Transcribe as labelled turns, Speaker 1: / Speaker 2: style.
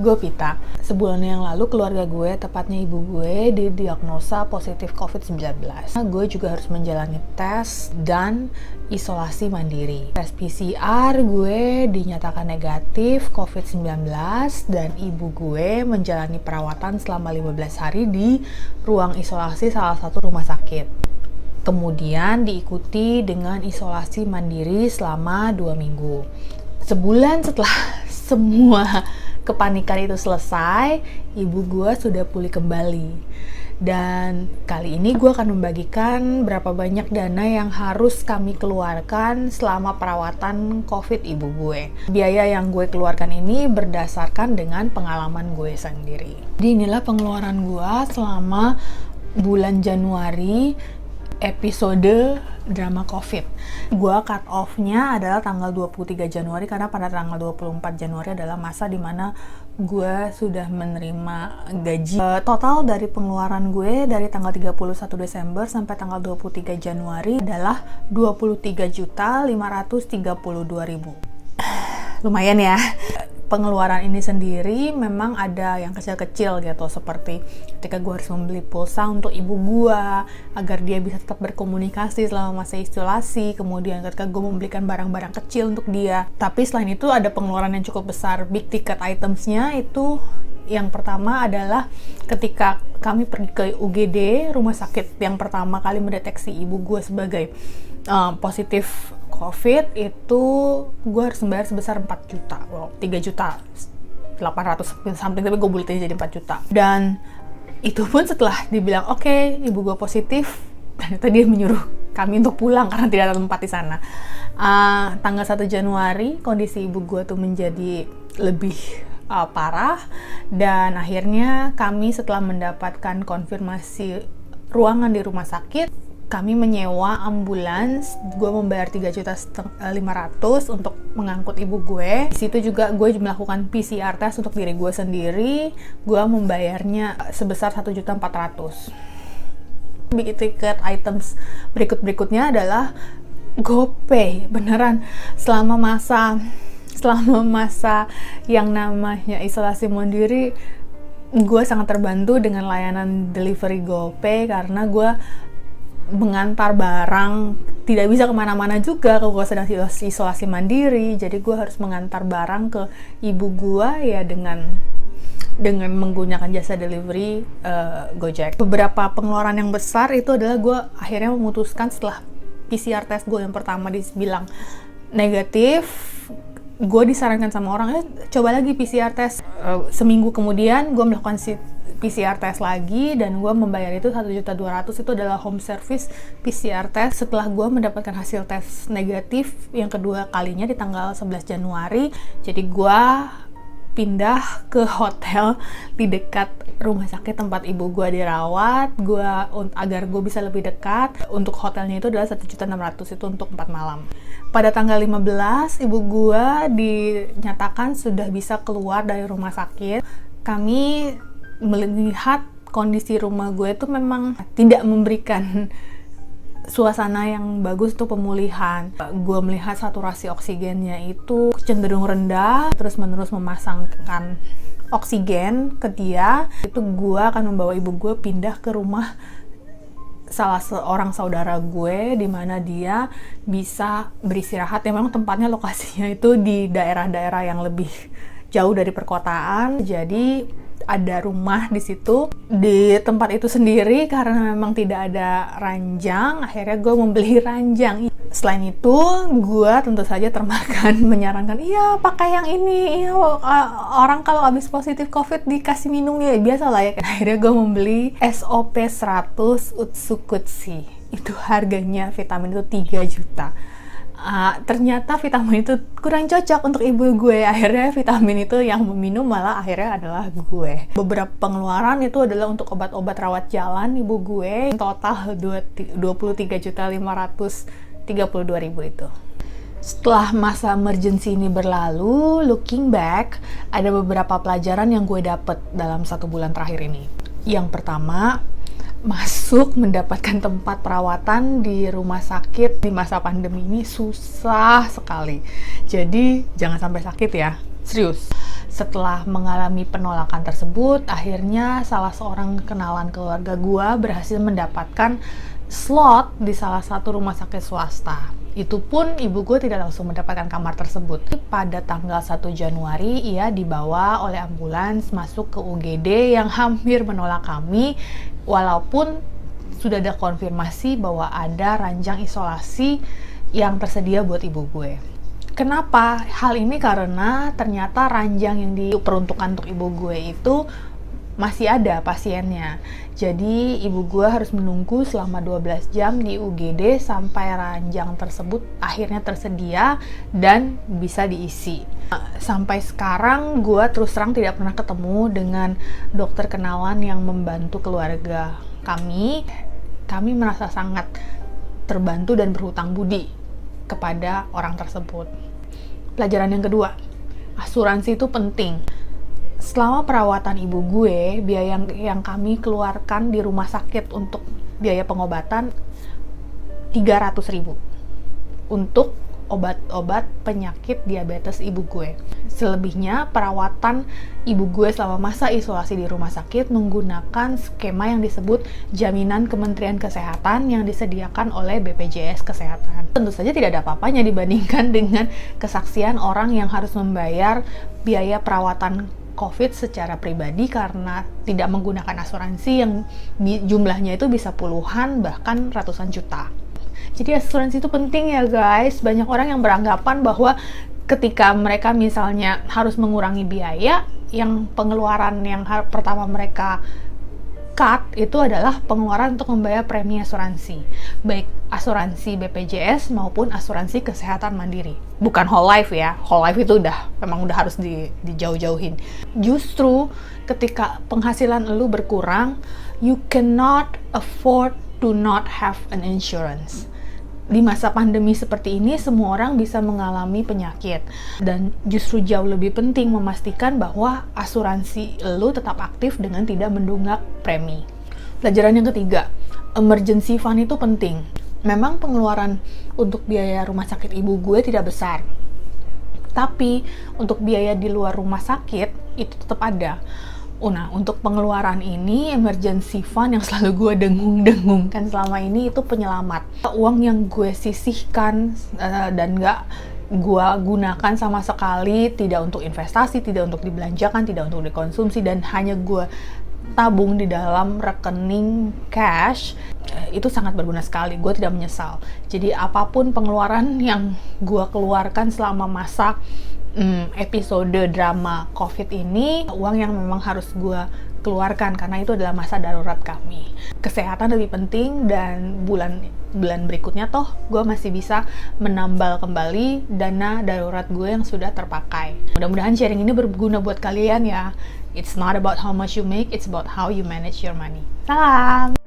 Speaker 1: Gue Pita. Sebulan yang lalu keluarga gue, tepatnya ibu gue, didiagnosa positif COVID-19. Gue juga harus menjalani tes dan isolasi mandiri. Tes PCR gue dinyatakan negatif COVID-19 dan ibu gue menjalani perawatan selama 15 hari di ruang isolasi salah satu rumah sakit. Kemudian diikuti dengan isolasi mandiri selama 2 minggu. Sebulan setelah semua kepanikan itu selesai, ibu gue sudah pulih kembali. Dan kali ini gue akan membagikan berapa banyak dana yang harus kami keluarkan selama perawatan COVID ibu gue. Biaya yang gue keluarkan ini berdasarkan dengan pengalaman gue sendiri. Jadi inilah pengeluaran gue selama bulan Januari episode drama COVID. Gua cut off-nya adalah tanggal 23 Januari karena pada tanggal 24 Januari adalah masa dimana gue sudah menerima gaji. Total dari pengeluaran gue dari tanggal 31 Desember sampai tanggal 23 Januari adalah 23.532.000. Lumayan ya. Pengeluaran ini sendiri memang ada yang kecil-kecil gitu, seperti ketika gue harus membeli pulsa untuk ibu gue agar dia bisa tetap berkomunikasi selama masa isolasi, kemudian ketika gue membelikan barang-barang kecil untuk dia. Tapi selain itu ada pengeluaran yang cukup besar, big ticket items-nya itu. Yang pertama adalah ketika kami pergi ke UGD, rumah sakit yang pertama kali mendeteksi ibu gue sebagai positif COVID, itu gue harus membayar sebesar 4 juta, 3 juta 800 something, tapi gue buletin jadi 4 juta. Dan itu pun setelah dibilang oke, ibu gue positif, dan itu dia menyuruh kami untuk pulang karena tidak ada tempat di sana. Tanggal 1 Januari kondisi ibu gue tuh menjadi lebih parah, dan akhirnya kami setelah mendapatkan konfirmasi ruangan di rumah sakit, kami menyewa ambulans. Gue membayar 3.500.000 untuk mengangkut ibu gue. Di situ juga gue melakukan PCR test untuk diri gue sendiri. Gue membayarnya sebesar 1.400.000. Big ticket items berikutnya adalah GoPay. Beneran selama masa yang namanya isolasi mandiri, gue sangat terbantu dengan layanan delivery GoPay karena gue mengantar barang tidak bisa kemana-mana juga kalau gue sedang isolasi mandiri. Jadi gue harus mengantar barang ke ibu gue ya dengan menggunakan jasa delivery Gojek. Beberapa pengeluaran yang besar itu adalah gue akhirnya memutuskan setelah PCR test gue yang pertama dibilang negatif, gue disarankan sama orang, coba lagi PCR test. Seminggu kemudian gue melakukan PCR test lagi dan gue membayar itu 1.200.000. Itu adalah home service PCR test setelah gue mendapatkan hasil tes negatif yang kedua kalinya di tanggal 11 Januari. Jadi gue pindah ke hotel di dekat rumah sakit tempat ibu gue dirawat, agar gue bisa lebih dekat. Untuk hotelnya itu adalah 1.600.000 itu untuk 4 malam. Pada tanggal 15 ibu gue dinyatakan sudah bisa keluar dari rumah sakit. Kami melihat kondisi rumah gue itu memang tidak memberikan suasana yang bagus untuk pemulihan. Gue melihat saturasi oksigennya itu cenderung rendah, terus-menerus memasangkan oksigen ke dia. Itu gue akan membawa ibu gue pindah ke rumah salah seorang saudara gue, di mana dia bisa beristirahat. Ya memang tempatnya, lokasinya itu di daerah-daerah yang lebih jauh dari perkotaan. Jadi ada rumah di situ, di tempat itu sendiri. Karena memang tidak ada ranjang, akhirnya gue membeli ranjang. Selain itu, gue tentu saja termakan menyarankan, iya pakai yang ini, iya orang kalau habis positif COVID dikasih minum ya, biasa lah ya. Akhirnya gue membeli SOP 100 Utsukutsu. Itu harganya vitamin itu 3 juta. Ternyata vitamin itu kurang cocok untuk ibu gue. Akhirnya vitamin itu yang meminum malah akhirnya adalah gue. Beberapa pengeluaran itu adalah untuk obat-obat rawat jalan ibu gue. Total 23.532.000 itu. Setelah masa emergency ini berlalu, looking back, ada beberapa pelajaran yang gue dapet dalam 1 bulan terakhir ini. Yang pertama, masuk mendapatkan tempat perawatan di rumah sakit di masa pandemi ini susah sekali. Jadi jangan sampai sakit ya, serius. Setelah mengalami penolakan tersebut, akhirnya salah seorang kenalan keluarga gue berhasil mendapatkan slot di salah satu rumah sakit swasta. Itu pun ibu gue tidak langsung mendapatkan kamar tersebut. Pada tanggal 1 Januari, ia dibawa oleh ambulans masuk ke UGD yang hampir menolak kami, walaupun sudah ada konfirmasi bahwa ada ranjang isolasi yang tersedia buat ibu gue. Kenapa? Hal ini karena ternyata ranjang yang diperuntukkan untuk ibu gue itu masih ada pasiennya. Jadi ibu gue harus menunggu selama 12 jam di UGD sampai ranjang tersebut akhirnya tersedia dan bisa diisi. Sampai sekarang gue terus terang tidak pernah ketemu dengan dokter kenalan yang membantu keluarga kami. Kami merasa sangat terbantu dan berhutang budi kepada orang tersebut. Pelajaran yang kedua, asuransi itu penting. Selama perawatan ibu gue, biaya yang kami keluarkan di rumah sakit untuk biaya pengobatan 300.000 untuk obat-obat penyakit diabetes ibu gue. Selebihnya, perawatan ibu gue selama masa isolasi di rumah sakit menggunakan skema yang disebut jaminan Kementerian Kesehatan yang disediakan oleh BPJS Kesehatan. Tentu saja tidak ada apa-apanya dibandingkan dengan kesaksian orang yang harus membayar biaya perawatan COVID secara pribadi karena tidak menggunakan asuransi yang jumlahnya itu bisa puluhan bahkan ratusan juta. Jadi asuransi itu penting ya guys. Banyak orang yang beranggapan bahwa ketika mereka misalnya harus mengurangi biaya, yang pengeluaran yang pertama mereka cut itu adalah pengeluaran untuk membayar premi asuransi. Baik asuransi BPJS maupun asuransi kesehatan mandiri. Bukan whole life ya. Whole life itu memang udah harus dijauh-jauhin. Justru ketika penghasilan lu berkurang, you cannot afford to not have an insurance. Di masa pandemi seperti ini, semua orang bisa mengalami penyakit. Dan justru jauh lebih penting memastikan bahwa asuransi lu tetap aktif dengan tidak mendunggak premi. Pelajaran yang ketiga, emergency fund itu penting. Memang pengeluaran untuk biaya rumah sakit ibu gue tidak besar. Tapi untuk biaya di luar rumah sakit, itu tetap ada. Nah, untuk pengeluaran ini, emergency fund yang selalu gue dengung-dengungkan selama ini itu penyelamat. Uang yang gue sisihkan dan gak gue gunakan sama sekali, tidak untuk investasi, tidak untuk dibelanjakan, tidak untuk dikonsumsi, dan hanya gue tabung di dalam rekening cash, itu sangat berguna sekali. Gue tidak menyesal. Jadi apapun pengeluaran yang gue keluarkan selama masa episode drama COVID ini, uang yang memang harus gue keluarkan karena itu adalah masa darurat kami. Kesehatan lebih penting dan bulan berikutnya toh gue masih bisa menambal kembali dana darurat gue yang sudah terpakai. Mudah-mudahan sharing ini berguna buat kalian ya. It's not about how much you make, it's about how you manage your money. Salam!